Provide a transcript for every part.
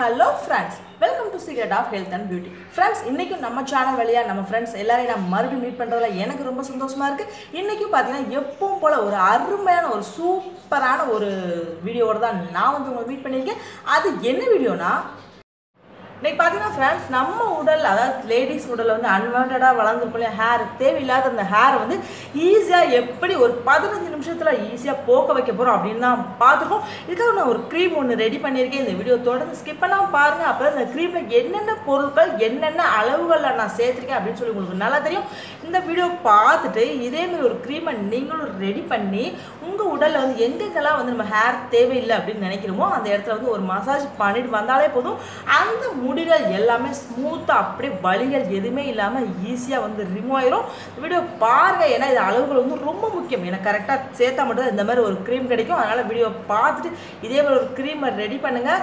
Hello friends, welcome to Secret of Health and Beauty. Friends, இன்னைக்கு நம்ம channel வழியா நம்ம फ्रेंड्स எல்லாரையும் நான் மறுபடியும் மீட் பண்றதுல எனக்கு ரொம்ப சந்தோஷமா இருக்கு. இன்னைக்கு பாத்தீங்கன்னா எப்பவும் போல ஒரு அருமையான ஒரு சூப்பரான ஒரு வீடியோவோட தான் நான் வந்து உங்களை மீட் பண்ணிருக்கேன். அது என்ன வீடியோனா இன்னைக்கு பார்த்தீங்கன்னா ஃப்ரெண்ட்ஸ் நம்ம உடல் அதாவது லேடிஸ் உடல் வந்து அன்வான்டாக வளர்ந்துருக்கோம் ஹேர் தேவையில்லாத அந்த ஹேரை வந்து ஈஸியாக எப்படி ஒரு 15 நிமிஷத்தில் ஈஸியாக போக்க வைக்க போகிறோம் அப்படின்னு தான் பார்த்துருக்கோம். இதுக்காக நான் ஒரு க்ரீம் ஒன்று ரெடி பண்ணியிருக்கேன். இந்த வீடியோ தொடர்ந்து ஸ்கிப் பண்ணாமல் பாருங்கள். அப்போ இந்த க்ரீமில் என்னென்ன பொருட்கள் என்னென்ன அளவுகளில் நான் சேர்த்துருக்கேன் அப்படின்னு சொல்லி உங்களுக்கு நல்லா தெரியும். இந்த வீடியோ பார்த்துட்டு இதேமாதிரி ஒரு க்ரீமை நீங்களும் ரெடி பண்ணி உங்கள் உடலில் வந்து எங்கெங்கெல்லாம் வந்து நம்ம ஹேர் தேவையில்லை அப்படின்னு நினைக்கிறோமோ அந்த இடத்துல வந்து ஒரு மசாஜ் பண்ணிட்டு வந்தாலே போதும். அந்த முடிகள் எல்லாமே ஸ்மூத்தாக அப்படியே வலிகள் எதுவுமே இல்லாமல் ஈஸியாக வந்து ரிமூவ் ஆயிரும். வீடியோ பாருங்கள், ஏன்னா இது அளவுகள் வந்து ரொம்ப முக்கியம். எனக்கு கரெக்டாக சேர்த்தா மட்டும் இந்த மாதிரி ஒரு க்ரீம் கிடைக்கும். அதனால் வீடியோ பார்த்துட்டு இதே மாதிரி ஒரு க்ரீமை ரெடி பண்ணுங்கள்.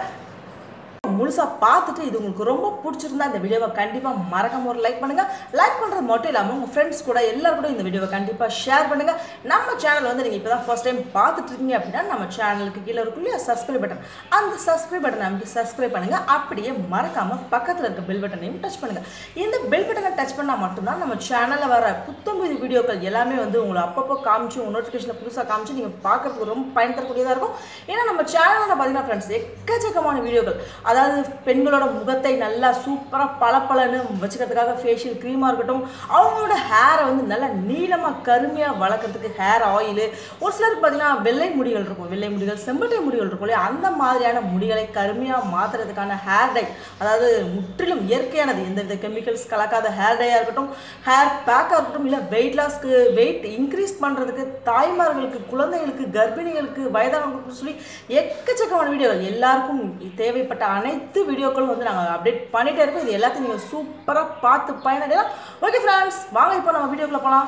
முழுசாக பார்த்துட்டு இது உங்களுக்கு ரொம்ப பிடிச்சிருந்தா இந்த வீடியோவை கண்டிப்பாக மறக்காம ஒரு லைக் பண்ணுங்கள். லைக் பண்ணுறது மட்டும் இல்லாமல் உங்கள் ஃப்ரெண்ட்ஸ் கூட எல்லாரும் கூட இந்த வீடியோவை கண்டிப்பாக ஷேர் பண்ணுங்கள். நம்ம சேனல் வந்து நீங்கள் இப்போ தான் ஃபர்ஸ்ட் டைம் பார்த்துட்டு இருக்கீங்க அப்படின்னா நம்ம சேனலுக்கு கீழே இருக்குள்ளே சப்ஸ்கிரைப் பட்டன், அந்த சப்ஸ்கிரைப் பட்டனை அமைக்க சப்ஸ்கிரைப் பண்ணுங்கள். அப்படியே மறக்காமல் பக்கத்தில் இருக்க பெல் பட்டனையும் டச் பண்ணுங்கள். இந்த பெல் பட்டனை டச் பண்ணால் மட்டும்தான் நம்ம சேனலில் வர புத்தம்புது வீடியோக்கள் எல்லாமே வந்து உங்களை அப்பப்போ காமிச்சு நோட்டிஃபிகேஷனை புதுசாக காமிச்சு நீங்கள் பார்க்குறதுக்கு ரொம்ப பயன் தரக்கூடியதாக இருக்கும். ஏன்னா நம்ம சேனலில் பார்த்தீங்கன்னா ஃப்ரெண்ட்ஸ் எக்கச்சக்கமான வீடியோக்கள், அதாவது பெண்களோட முகத்தை நல்லா சூப்பராக பளபளன்னு வச்சுக்கிறதுக்காக ஃபேஷியல் க்ரீமாக இருக்கட்டும், அவங்களோட ஹேரை வந்து நல்லா நீளமாக கருமையாக வளர்க்குறதுக்கு ஹேர் ஆயிலு, ஒரு சிலருக்கு பார்த்தீங்கன்னா வெள்ளை முடிகள் இருக்கும், வெள்ளை முடிகள் செம்பட்டை முடிகள் இருக்கும் இல்லையா, அந்த மாதிரியான முடிகளை கருமையாக மாற்றுறதுக்கான ஹேர் டை, அதாவது முற்றிலும் இயற்கையானது, எந்தவித கெமிக்கல்ஸ் கலக்காத ஹேர் டையாக இருக்கட்டும், ஹேர் பேக்காக இருக்கட்டும், இல்லை வெயிட் லாஸ்க்கு வெயிட் இன்க்ரீஸ் பண்ணுறதுக்கு, தாய்மார்களுக்கு, குழந்தைகளுக்கு, கர்ப்பிணிகளுக்கு, வயதானவங்களுக்கு சொல்லி எக்கச்சக்கமான வீடியோக்கள் எல்லாருக்கும் தேவைப்பட்ட அனைத்து வீடியோக்களும் வந்து நாங்கள் அப்டேட் பண்ணிகிட்டே இருக்கோம். இது எல்லாத்தையும் நீங்கள் சூப்பராக பார்த்து பயனடையலாம். ஓகே ஃப்ரெண்ட்ஸ், வாங்க இப்போ நம்ம வீடியோக்குள்ளே போகலாம்.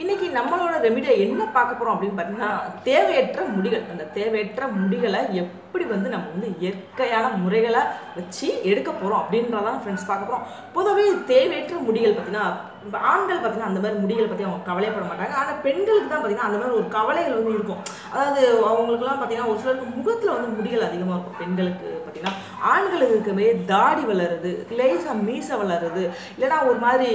இன்றைக்கி நம்மளோட ரெமிடியை என்ன பார்க்க போகிறோம் அப்படின்னு பார்த்தீங்கன்னா தேவையற்ற முடிகள். அந்த தேவையற்ற முடிகளை எப்படி வந்து நம்ம வந்து இயற்கையான முறைகளை வச்சு எடுக்க போகிறோம் அப்படின்றதான் ஃப்ரெண்ட்ஸ் பார்க்க போகிறோம். பொதுவாகவே தேவையற்ற முடிகள் பார்த்திங்கன்னா ஆண்கள் பார்த்திங்கன்னா அந்த மாதிரி முடிகளை பற்றி அவங்க கவலைப்பட மாட்டாங்க. ஆனால் பெண்களுக்கு தான் பார்த்திங்கன்னா அந்த மாதிரி ஒரு கவலைகள் வந்து இருக்கும். அதாவது அவங்களுக்குலாம் பார்த்திங்கன்னா ஒரு சிலருக்கு முகத்தில் வந்து முடிகள் அதிகமாக இருக்கும். பெண்களுக்கு பார்த்திங்கன்னா ஆண்களுக்கு இருக்கவே தாடி வளருது, லேசாக மீசை வளருது, இல்லைனா ஒரு மாதிரி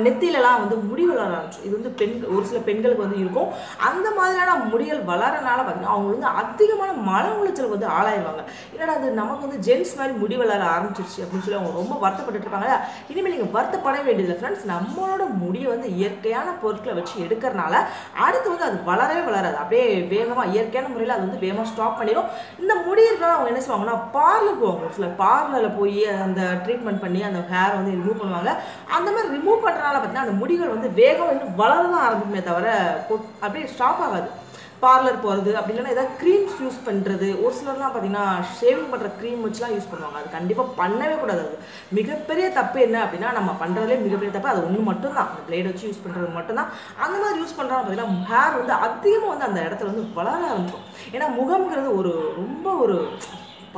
நெத்திலலாம் வந்து முடி வளர ஆரம்பிச்சு. இது வந்து ஒரு சில பெண்களுக்கு வந்து இருக்கும். அந்த மாதிரியான முடிகள் வளரனால பார்த்திங்கன்னா அவங்க வந்து அதிகமான மன உளைச்சல் வந்து ஆளாயிருவாங்க. இல்லைனா அது நமக்கு வந்து ஜென்ஸ் மாதிரி முடி வளர ஆரம்பிச்சிருச்சு அப்படின்னு சொல்லி அவங்க ரொம்ப வருத்தப்பட்டு இருப்பாங்க. இனிமேல் நீங்கள் வருத்தப்பட வேண்டியதில்லை ஃப்ரெண்ட்ஸ். நம்மளோட முடியை வந்து இயற்கையான பொருட்களை வச்சு எடுக்கிறனால அடுத்து வந்து அது வளரவே வளராது. அப்படியே வேகமாக இயற்கையான முறையில் அது வந்து வேகமாக ஸ்டாப் பண்ணிடும். இந்த முடி இருக்கிற அவங்க என்ன செய்வாங்கன்னா பார்லர் போவாங்க. சில பார்லரில் போய் அந்த ட்ரீட்மெண்ட் பண்ணி அந்த ஹேரை வந்து ரிமூவ் பண்ணுவாங்க. அந்த மாதிரி ரிமூவ் பண்ணுறதுனால பார்த்தீங்கன்னா அந்த முடிகள் வந்து வேகம் இன்னும் வளரதான் ஆரம்பிக்குமே தவிர அப்படியே ஸ்டாப் ஆகாது. பார்லர் போகிறது அப்படி இல்லைன்னா ஏதாவது க்ரீம்ஸ் யூஸ் பண்ணுறது, ஒரு சிலர்லாம் பார்த்தீங்கன்னா ஷேவிங் பண்ணுற க்ரீம் வச்சுலாம் யூஸ் பண்ணுவாங்க. அது கண்டிப்பாக பண்ணவே கூடாது. அது மிகப்பெரிய தப்பு என்ன அப்படின்னா நம்ம பண்ணுறதுலே மிகப்பெரிய தப்பு அது ஒன்று மட்டும்தான். அந்த பிளேட் வச்சு யூஸ் பண்ணுறது மட்டும்தான். அந்த மாதிரி யூஸ் பண்ணுறாங்க பார்த்தீங்கன்னா ஹேர் வந்து அதிகமாக வந்து அந்த இடத்துல வந்து வளர ஆரம்பிக்கும். ஏன்னா முகம்ங்கிறது ஒரு ரொம்ப ஒரு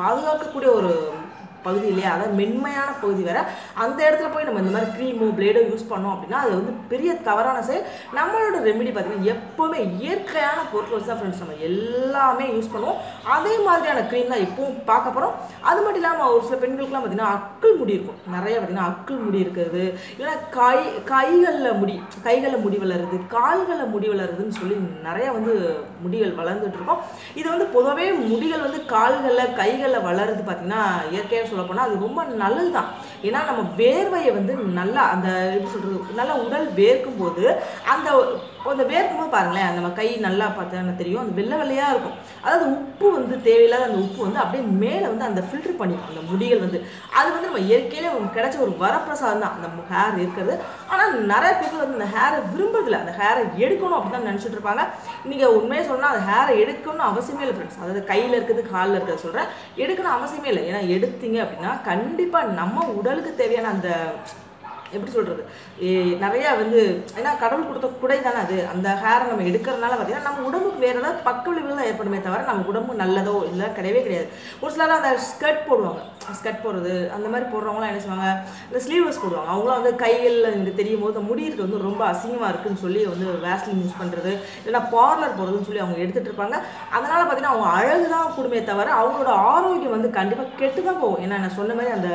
பாதுகாக்கக்கூடிய ஒரு பகுதி இல்லையா, அதாவது மென்மையான பகுதி வேறு. அந்த இடத்துல போய் நம்ம இந்த மாதிரி க்ரீமோ பிளேடோ யூஸ் பண்ணோம் அப்படின்னா அது வந்து பெரிய தவறான செயல். நம்மளோட ரெமெடி பார்த்திங்கன்னா எப்போவுமே இயற்கையான பொருட்கள் வச்சு தான் ஃப்ரெண்ட்ஸ் நம்ம எல்லாமே யூஸ் பண்ணுவோம். அதே மாதிரியான க்ரீம் தான் எப்பவும் பார்க்க போகிறோம். அது மட்டும் இல்லாமல் ஒரு சில பெண்களுக்குலாம் பார்த்திங்கன்னா அக்குள் முடி இருக்கும். நிறைய பார்த்திங்கன்னா அக்குள் முடி இருக்கிறது, இல்லைன்னா கைகளில் முடி வளருது, கால்களில் முடி வளருதுன்னு சொல்லி நிறைய வந்து முடிகள் வளர்ந்துட்டு இருக்கோம். இது வந்து பொதுவாகவே முடிகள் வந்து கால்களில் கைகளில் வளருது பார்த்திங்கன்னா இயற்கையாக சொல்ல போனால் அது ரொம்ப நல்லது தான். ஏன்னா நம்ம வேர்வையை வந்து நல்லா அந்த எப்படி சொல்கிறது நல்லா உடல் வேர்க்கும் போது அந்த வேர்க்கும் போது பாருங்களேன் நம்ம கை நல்லா பார்த்தா தெரியும் அந்த வெள்ளை வெள்ளையாக இருக்கும். அதாவது உப்பு வந்து தேவையில்லாத அந்த உப்பு வந்து அப்படியே மேலே வந்து அந்த ஃபில்டர் பண்ணிடும் அந்த முடிகள் வந்து. அது வந்து நம்ம இயற்கையிலே கிடைச்ச ஒரு வரப்பிரசாதம் தான் அந்த ஹேர் இருக்கிறது. ஆனால் நிறைய பேருக்கு வந்து அந்த ஹேரை விரும்புறதில்லை. அந்த ஹேரை எடுக்கணும் அப்படி தான் நினச்சிட்டு இருப்பாங்க. நீங்கள் உண்மையை சொன்னால் அந்த ஹேரை எடுக்கணும்னு அவசியமே இல்லை ஃப்ரெண்ட்ஸ். அதாவது கையில் இருக்குது காலில் இருக்கிறது சொல்கிறேன், எடுக்கணும் அவசியமே இல்லை. ஏன்னா எடுத்தீங்க அப்படின்னா கண்டிப்பாக நம்ம உடலுக்கு தேவையான அந்த எப்படி சொல்கிறது, நிறையா வந்து ஏன்னா கடவுள் கொடுத்த குடை தானே அது. அந்த ஹேரை நம்ம எடுக்கிறதுனால பார்த்தீங்கன்னா நம்ம உடம்புக்கு வேறு ஏதாவது பக்க விளைவுகள் தான் ஏற்படுமே தவிர நம்ம உடம்பு நல்லதோ இல்லை கிடையவே கிடையாது. ஒரு சிலர் அந்த ஸ்கர்ட் போடுவாங்க, ஸ்கர்ட் போடுறது அந்த மாதிரி போடுறவங்களாம் என்ன செய்வாங்க, இந்த ஸ்லீவ்லெஸ் போடுவாங்க. அவங்களாம் வந்து கைகளில் இங்கே தெரியும் போது முடி இருக்கிறது வந்து ரொம்ப அசிங்கமாக இருக்குதுன்னு சொல்லி வந்து வேஸ்லின் யூஸ் பண்ணுறது இல்லைன்னா பார்லர் போடுறதுன்னு சொல்லி அவங்க எடுத்துகிட்டு இருப்பாங்க. அதனால் பார்த்தீங்கன்னா அவங்க அழகு தான் கூடுமே தவிர அவங்களோட ஆரோக்கியம் வந்து கண்டிப்பாக கெட்டு தான் போகும். ஏன்னா நான் சொன்ன மாதிரி அந்த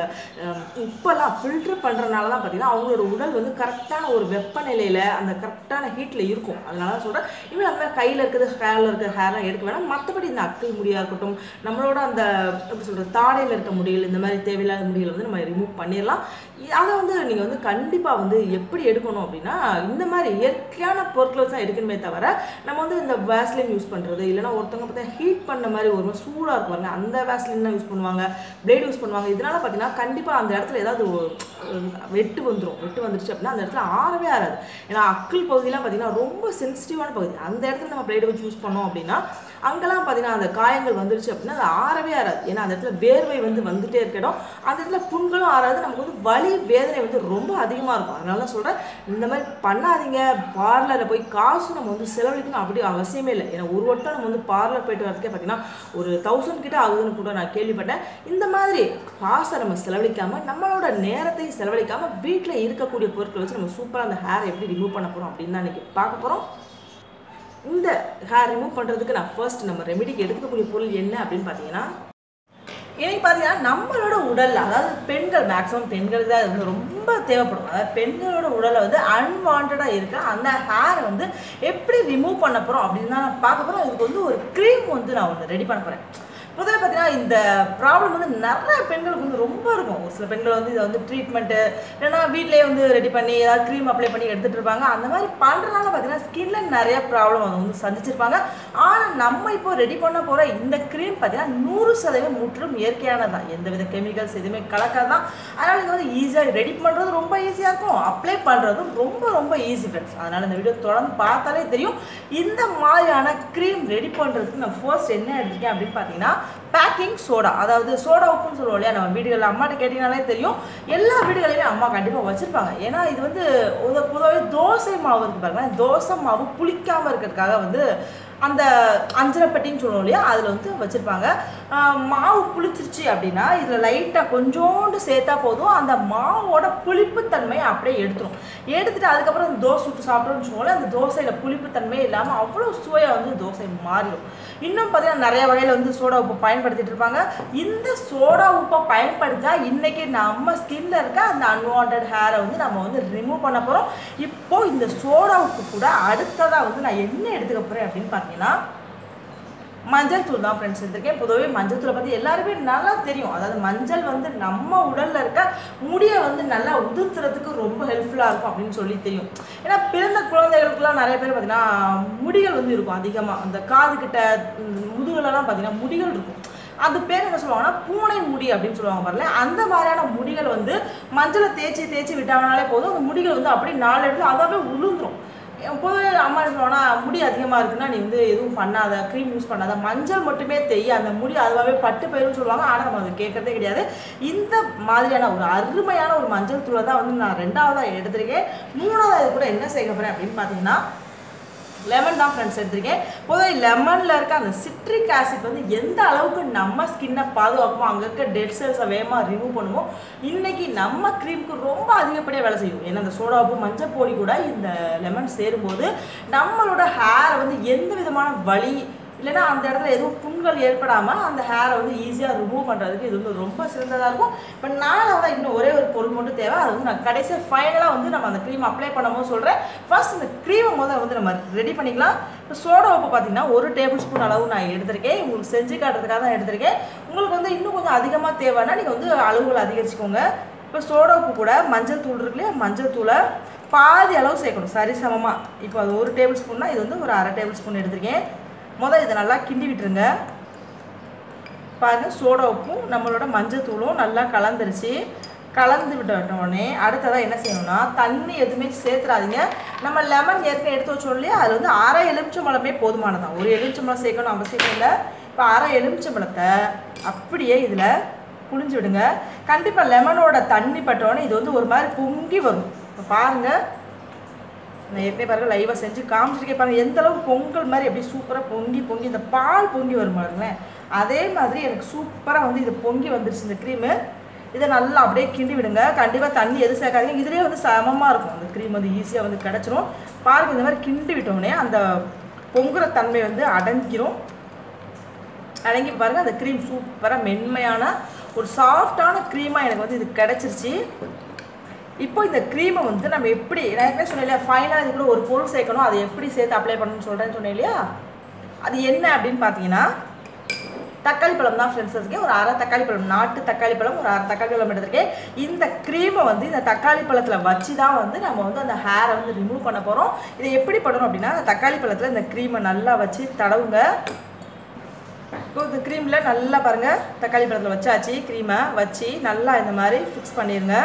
உப்பெல்லாம் ஃபில்ட்ரு பண்ணுறதுனால தான் பார்த்தீங்கன்னா அவங்களோட உடல் வந்து கரெக்டான ஒரு வெப்பநிலையில் அந்த கரெக்டான ஹீட்டில் இருக்கும். அதனால தான் சொல்கிறேன், இவங்க அந்த மாதிரி கையில் இருக்கிறது ஹேரில் இருக்கிற ஹேர்லாம் எடுக்க வேணாம். மற்றபடி இந்த அக்கல் முடியாக இருக்கட்டும், நம்மளோட அந்த எப்படி சொல்கிறது தாடையில் இருக்க முடியல், இந்த மாதிரி தேவையில்லாத முடியலை வந்து நம்ம ரிமூவ் பண்ணிடலாம். அதை வந்து நீங்கள் வந்து கண்டிப்பாக வந்து எப்படி எடுக்கணும் அப்படின்னா இந்த மாதிரி இயற்கையான பொருட்களை தான் எடுக்கணுமே தவிர நம்ம வந்து இந்த வேஸ்லின் யூஸ் பண்ணுறது இல்லைனா ஒருத்தவங்க பார்த்தீங்கன்னா ஹீட் பண்ண மாதிரி ஒரு மாதிரி சூடாக இருக்குவாங்க அந்த வேஸ்லின் தான் யூஸ் பண்ணுவாங்க, பிளேட் யூஸ் பண்ணுவாங்க. இதனால் பார்த்தீங்கன்னா கண்டிப்பாக அந்த இடத்துல ஏதாவது வெட்டு வந்துருச்சு அப்படின்னா அந்த இடத்துல ஆறவே ஆறாது. ஏன்னா அக்கல் பகுதியெலாம் பார்த்தீங்கன்னா ரொம்ப சென்சிட்டிவான பகுதி. அந்த இடத்துல நம்ம பிளேடை வச்சு யூஸ் பண்ணோம் அப்படின்னா அங்கெல்லாம் பார்த்தீங்கன்னா அந்த காயங்கள் வந்துருச்சு அப்படின்னா அது ஆறவே ஆறாது. ஏன்னா அந்த இடத்துல வேர்வை வந்து வந்துகிட்டே இருக்கணும், அந்த இடத்துல புண்களும் ஆறாது, நமக்கு வந்து வலி வேதனை வந்து ரொம்ப அதிகமாக இருக்கும். அதனால தான் சொல்கிறேன், இந்த மாதிரி பண்ணாதீங்க. பார்லரில் போய் காசு நம்ம வந்து செலவழிக்கணும் அப்படி அவசியமே இல்லை. ஏன்னா ஒரு வட்டம் நம்ம வந்து பார்லர் போயிட்டு வரதுக்கே பார்த்தீங்கன்னா ஒரு 1000 கிட்ட ஆகுதுன்னு கூட நான் கேள்விப்பட்டேன். இந்த மாதிரி காசை நம்ம செலவழிக்காமல் நம்மளோட நேரத்தையும் செலவழிக்காமல் வீட்டில் இருக்கக்கூடிய பொருட்களை வச்சு நம்ம சூப்பராக அந்த ஹேரை எப்படி ரிமூவ் பண்ண போகிறோம் அப்படின்னு தான் இன்றைக்கி பார்க்க போகிறோம். இந்த ஹேர் ரிமூவ் பண்ணுறதுக்கு நான் ஃபர்ஸ்ட் நம்ம ரெமெடிக்கு எடுக்கக்கூடிய பொருள் என்ன அப்படின்னு பார்த்தீங்கன்னா, இன்னைக்கு பார்த்தீங்கன்னா நம்மளோட உடல், அதாவது பெண்கள் மேக்ஸிமம் பெண்களுக்கு தான் வந்து ரொம்ப தேவைப்படும். அதாவது பெண்களோட உடலை வந்து அன்வான்டாக இருக்க அந்த ஹேரை வந்து எப்படி ரிமூவ் பண்ண போகிறோம் அப்படின்னு தான் நான் பார்க்க போகிறோம். இதுக்கு வந்து ஒரு க்ரீம் வந்து நான் ஒன்று ரெடி பண்ண போகிறேன். பொதுவாக பார்த்தீங்கன்னா இந்த ப்ராப்ளம் வந்து நிறைய பெண்களுக்கு வந்து ரொம்ப இருக்கும். ஒரு சில பெண்கள் வந்து இதை வந்து ட்ரீட்மெண்ட்டு இல்லைன்னா வீட்டிலேயே வந்து ரெடி பண்ணி ஏதாவது க்ரீம் அப்ளை பண்ணி எடுத்துகிட்டு இருப்பாங்க. அந்த மாதிரி பண்ணுறதுனால பார்த்தீங்கன்னா ஸ்கின்ல நிறைய ப்ராப்ளம் அதை வந்து சந்திச்சிருப்பாங்க. ஆனால் நம்ம இப்போ ரெடி பண்ண போகிற இந்த க்ரீம் பார்த்தீங்கன்னா 100% முற்றிலும் இயற்கையானது தான், எந்தவித கெமிக்கல்ஸ் எதுவுமே கலக்காது தான். அதனால் இது வந்து ஈஸியாக ரெடி பண்ணுறது ரொம்ப ஈஸியாக இருக்கும், அப்ளை பண்ணுறதும் ரொம்ப ரொம்ப ஈஸி ஃப்ரெண்ட்ஸ். அதனால் இந்த வீடியோ தொடர்ந்து பார்த்தாலே தெரியும். இந்த மாதிரியான க்ரீம் ரெடி பண்ணுறதுக்கு நான் ஃபர்ஸ்ட் என்ன எடுத்துருக்கேன் அப்படின்னு பார்த்தீங்கன்னா பேக்கிங் சோடா, அதாவது சோடா உப்புன்னு சொல்லுவோம் இல்லையா. நம்ம வீடுகளில் அம்மாட்ட கேட்டிங்கனாலே தெரியும், எல்லா வீடுகளையுமே அம்மா கண்டிப்பாக வச்சுருப்பாங்க. ஏன்னா இது வந்து பொதுவாகவே தோசை மாவு இருக்குது பாருங்க, தோசை மாவு புளிக்காமல் இருக்கிறதுக்காக வந்து அந்த அஞ்சரைப்பட்டின்னு சொல்லுவோம் இல்லையா, அதில் வந்து வச்சுருப்பாங்க. மாவு புளிச்சிருச்சு அப்படின்னா இதில் லைட்டாக கொஞ்சோண்டு சேர்த்தா போதும், அந்த மாவோட புளிப்புத்தன்மையை அப்படியே எடுத்துகிட்டு அதுக்கப்புறம் அந்த தோசை சுட்டு சாப்பிட்டோம்னு சொல்லுவோம், அந்த தோசையில் புளிப்புத்தன்மையே இல்லாமல் அவ்வளோ சுவையாக வந்து தோசை மாறிடும். இன்னும் பார்த்தீங்கன்னா நிறைய வகையில் வந்து சோடா உப்பை பயன்படுத்திட்டு இருப்பாங்க. இந்த சோடா உப்பை பயன்படுத்தா இன்றைக்கி நம்ம ஸ்கின்ல இருக்க அந்த அன்வான்ட் ஹேரை வந்து நம்ம வந்து ரிமூவ் பண்ண போகிறோம். இப்போது இந்த சோடா உப்பு கூட அடுத்ததாக வந்து நான் என்ன எடுத்துக்க போகிறேன் அப்படின்னு பார்த்தீங்கன்னா மஞ்சள் தூள் தான் ஃப்ரெண்ட்ஸ் எடுத்துருக்கேன். பொதுவாகவே மஞ்சள் தூளை பற்றி எல்லாருமே நல்லா தெரியும். அதாவது மஞ்சள் வந்து நம்ம உடலில் இருக்க முடியை வந்து நல்லா உதிர்த்துறதுக்கு ரொம்ப ஹெல்ப்ஃபுல்லாக இருக்கும் அப்படின்னு சொல்லி தெரியும். ஏன்னா பிறந்த குழந்தைகளுக்குலாம் நிறைய பேர் பார்த்தீங்கன்னா முடிகள் வந்து இருக்கும் அதிகமாக, அந்த காதுகிட்ட முதுகுலலாம் பார்த்தீங்கன்னா முடிகள் இருக்கும். அது பேர் என்ன சொல்லுவாங்கன்னா பூனை முடி அப்படின்னு சொல்லுவாங்க பாருங்க. அந்த மாதிரியான முடிகள் வந்து மஞ்சளை தேய்ச்சி விட்டாங்கனாலே போதும், அந்த முடிகள் வந்து அப்படியே 4 இடத்துல அதாவே உளுந்துரும். பொதுவே அம்மா என்ன சொல்லுவாங்கன்னா முடி அதிகமாக இருக்குன்னா நீ வந்து எதுவும் பண்ணாத, க்ரீம் யூஸ் பண்ணாத, மஞ்சள் மட்டுமே தேய், அந்த முடி அதுவாகவே பட்டு போயிடும்னு சொல்லுவாங்க. ஆனால் நம்ம அதை கேட்கறதே கிடையாது. இந்த மாதிரியான ஒரு அருமையான ஒரு மஞ்சள் தூளை தான் வந்து நான் 2ஆவதாக எடுத்திருக்கேன். 3ஆவது கூட என்ன செய்ய போகிறேன் அப்படின்னு பார்த்தீங்கன்னா லெமன் தான் ஃப்ரெண்ட்ஸ் எடுத்திருக்கேன். பொதுவாக லெமனில் இருக்க அந்த சிட்ரிக் ஆசிட் வந்து எந்த அளவுக்கு நம்ம ஸ்கின்னை பாதுகாக்குமோ, அங்கே இருக்க டெட் செல்ஸை வேகமாக ரிமூவ் பண்ணுவோம். இன்றைக்கி நம்ம க்ரீமுக்கு ரொம்ப அதிகப்படியாக வேலை செய்யும். ஏன்னா அந்த சோடா உப்பு மஞ்சள் பொடி கூட இந்த லெமன் சேரும்போது நம்மளோட ஹேரை வந்து எந்த விதமான வலி இல்லைனா அந்த இடத்துல எதுவும் புண்கள் ஏற்படாமல் அந்த ஹேரை வந்து ஈஸியாக ரிமூவ் பண்ணுறதுக்கு இது வந்து ரொம்ப சிறந்ததாக இருக்கும். இப்போ நானாக இன்னும் ஒரே ஒரு பொருள் மட்டும் தேவை, அது வந்து நான் கடைசியாக ஃபைனலாக வந்து நம்ம அந்த க்ரீம் அப்ளை பண்ணும்போது சொல்கிறேன். ஃபர்ஸ்ட் இந்த க்ரீமை முதல்ல வந்து நம்ம ரெடி பண்ணிக்கலாம். இப்போ சோடா உப்பு பார்த்தீங்கன்னா 1 டேபிள் ஸ்பூன் அளவு நான் எடுத்திருக்கேன். உங்களுக்கு செஞ்சு காட்டுறதுக்காக தான் எடுத்திருக்கேன். உங்களுக்கு வந்து இன்னும் கொஞ்சம் அதிகமாக தேவைன்னா நீங்கள் வந்து அளவுகள் அதிகரிச்சுக்கோங்க. இப்போ சோடா உப்பு கூட மஞ்சள் தூள் இருக்கு இல்லையா, மஞ்சள் தூளை பாதி அளவு சேர்க்கணும் சரிசமமாக. இப்போ அது 1 டேபிள் ஸ்பூன்னா இது வந்து ஒரு 1/2 டேபிள் ஸ்பூன் எடுத்திருக்கேன். முதல் இதை நல்லா கிண்டி விட்டுருங்க. பாருங்கள் சோடா உப்பும் நம்மளோட மஞ்சள் தூளும் நல்லா கலந்துருச்சு. கலந்து விட்டோடனே அடுத்ததாக என்ன செய்யணும்னா தண்ணி எதுவுமே சேர்த்துறாதீங்க. நம்ம லெமன் ஏற்கனவே எடுத்து வச்சோம் இல்லையா, அதில் வந்து 1/2 எலுமிச்சம்பழமே போதுமானதான். ஒரு எலுமிச்சம்பழம் சேர்க்கணும் அவசியம் இல்லை. இப்போ 1/2 எலுமிச்சம்பழத்தை அப்படியே இதில் புழிஞ்சு விடுங்க. கண்டிப்பாக லெமனோட தண்ணி பட்டோன்னே இது வந்து ஒரு மாதிரி பொங்கி வரும். இப்போ பாருங்கள், நான் ஏற்கனவே பாருங்கள் லைவாக செஞ்சு காமிச்சிருக்கேன். பாருங்கள் எந்த அளவுக்கு பொங்கல் மாதிரி எப்படி சூப்பராக பொங்கி பொங்கி இந்த பால் பொங்கி வரும் பாருங்களேன். அதே மாதிரி எனக்கு சூப்பராக வந்து இது பொங்கி வந்துருச்சு இந்த க்ரீமு. இதை நல்லா அப்படியே கிண்டி விடுங்க. கண்டிப்பாக தண்ணி எது சேர்க்காதீங்க. இதுலேயே வந்து சமமாக இருக்கும். அந்த க்ரீம் வந்து ஈஸியாக வந்து கிடச்சிரும். பாருங்கள் இந்த மாதிரி கிண்டி விட்டோடனே அந்த பொங்குற தன்மை வந்து அடங்கிரும். அடங்கி பாருங்கள் அந்த க்ரீம் சூப்பராக மென்மையான ஒரு சாஃப்டான க்ரீமாக எனக்கு வந்து இது கிடச்சிருச்சு. இப்போ இந்த க்ரீமை வந்து நம்ம எப்படி, நான் எப்படி சொன்னேன் இல்லையா, ஃபைனலாக இது கூட ஒரு பொருள் சேர்க்கணும், அதை எப்படி சேர்த்து அப்ளை பண்ணணும்னு சொல்கிறேன்னு சொன்னேன் இல்லையா. அது என்ன அப்படின்னு பார்த்தீங்கன்னா தக்காளி பழம் தான் ஃப்ரெண்ட்ஸ் எடுத்துருக்கேன். ஒரு அரை தக்காளி பழம், நாட்டு தக்காளி பழம் ஒரு அரை தக்காளி பழம் எடுத்துருக்கேன். இந்த க்ரீமை வந்து இந்த தக்காளி பழத்தில் வச்சு தான் வந்து நம்ம வந்து அந்த ஹேரை வந்து ரிமூவ் பண்ண போகிறோம். இதை எப்படி பண்ணணும் அப்படின்னா, அந்த தக்காளி பழத்தில் இந்த க்ரீமை நல்லா வச்சு தடவுங்க. இப்போ இந்த க்ரீமில் நல்லா பாருங்கள் தக்காளி பழத்தில் வச்சாச்சு. க்ரீமை வச்சு நல்லா இந்த மாதிரி ஃபிக்ஸ் பண்ணிடுங்க.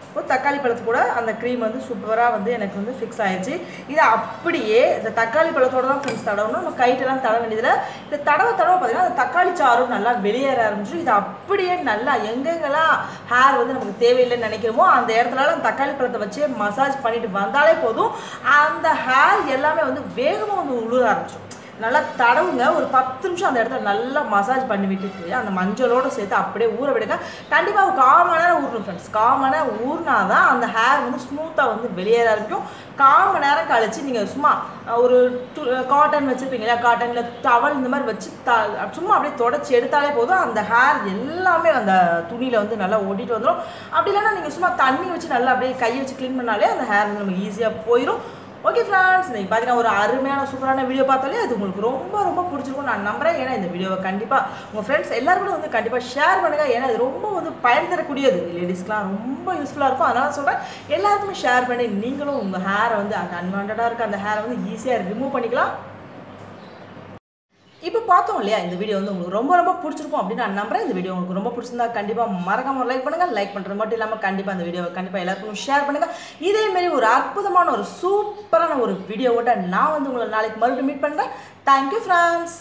இப்போ தக்காளி பழத்து கூட அந்த க்ரீம் வந்து சூப்பராக வந்து எனக்கு வந்து ஃபிக்ஸ் ஆயிடுச்சு. இதை அப்படியே இந்த தக்காளி பழத்தோடு தான் ஃப்ரெண்ட்ஸ் தடவணும். நம்ம கைட்டெல்லாம் தடவ வேண்டியதில்லை. இந்த தடவை பார்த்தீங்கன்னா அந்த தக்காளி சாறும் நல்லா வெளியேற ஆரம்பிச்சு. இதை அப்படியே நல்லா எங்கெங்கெல்லாம் ஹேர் வந்து நமக்கு தேவையில்லைன்னு நினைக்கிறோமோ அந்த இடத்துலலாம் அந்த தக்காளி பழத்தை வச்சு மசாஜ் பண்ணிட்டு வந்தாலே போதும். அந்த ஹேர் எல்லாமே வந்து வேகமாக வந்து உழுக ஆரம்பிச்சிடும். நல்லா தடவுங்க. ஒரு 10 நிமிஷம் அந்த இடத்துல நல்லா மசாஜ் பண்ணி விட்டுட்டு அந்த மஞ்சளோடு சேர்த்து அப்படியே ஊற விடுங்க. கண்டிப்பாக ஒரு 1/4 மணி நேரம் ஊறணும் ஃப்ரெண்ட்ஸ். 1/4 மணி நேரம் ஊறினா தான் அந்த ஹேர் வந்து ஸ்மூத்தாக வந்து வெளியேற ஆரம்பிக்கும். 1/4 மணி நேரம் கழிச்சு நீங்கள் சும்மா ஒரு காட்டன் வச்சுருப்பீங்களா, காட்டனில் டவல் இந்த மாதிரி வச்சு சும்மா அப்படியே தொடச்சி எடுத்தாலே போதும். அந்த ஹேர் எல்லாமே அந்த துணியில் வந்து நல்லா ஓட்டிகிட்டு வந்துடும். அப்படி இல்லைன்னா நீங்கள் சும்மா தண்ணி வச்சு நல்லா அப்படியே கையை வச்சு க்ளீன் பண்ணாலே அந்த ஹேர் வந்து நமக்கு ஈஸியாக போயிடும். ஓகே ஃப்ரெண்ட்ஸ், இன்றைக்கி பார்த்தீங்கன்னா ஒரு அருமையான சூப்பரான வீடியோ பார்த்தாலே அது உங்களுக்கு ரொம்ப ரொம்ப பிடிச்சிருக்கும் நான் நம்புகிறேன். ஏன்னா இந்த வீடியோவை கண்டிப்பாக உங்கள் ஃப்ரெண்ட்ஸ் எல்லாருக்கும் வந்து கண்டிப்பாக ஷேர் பண்ணுங்கள். ஏன்னா இது ரொம்ப வந்து பயன் தரக்கூடியது, லேடிஸ்க்குலாம் ரொம்ப யூஸ்ஃபுல்லாக இருக்கும். அதனால் சொல்கிறேன், எல்லாருக்குமே ஷேர் பண்ணி நீங்களும் உங்கள் ஹேரை வந்து அந்த அன்வான்டாக இருக்க அந்த ஹேரை வந்து ஈஸியாக ரிமூவ் பண்ணிக்கலாம். இப்போ பார்த்தோம் இல்லையா, இந்த வீடியோ வந்து உங்களுக்கு ரொம்ப ரொம்ப பிடிச்சிருக்கும் அப்படின்னு நான் நம்புறேன். இந்த வீடியோ உங்களுக்கு ரொம்ப பிடிச்சிருந்தா கண்டிப்பாக மறக்காம லைக் பண்ணுங்கள். லைக் பண்ணுறது மட்டும் இல்லாமல் கண்டிப்பாக இந்த வீடியோவை கண்டிப்பாக எல்லாருக்கும் ஷேர் பண்ணுங்கள். இதேமாரி ஒரு அற்புதமான ஒரு சூப்பரான ஒரு வீடியோவோட நான் வந்து உங்களை நாளைக்கு மறுபடியும் மீட் பண்ணுறேன். Thank you friends.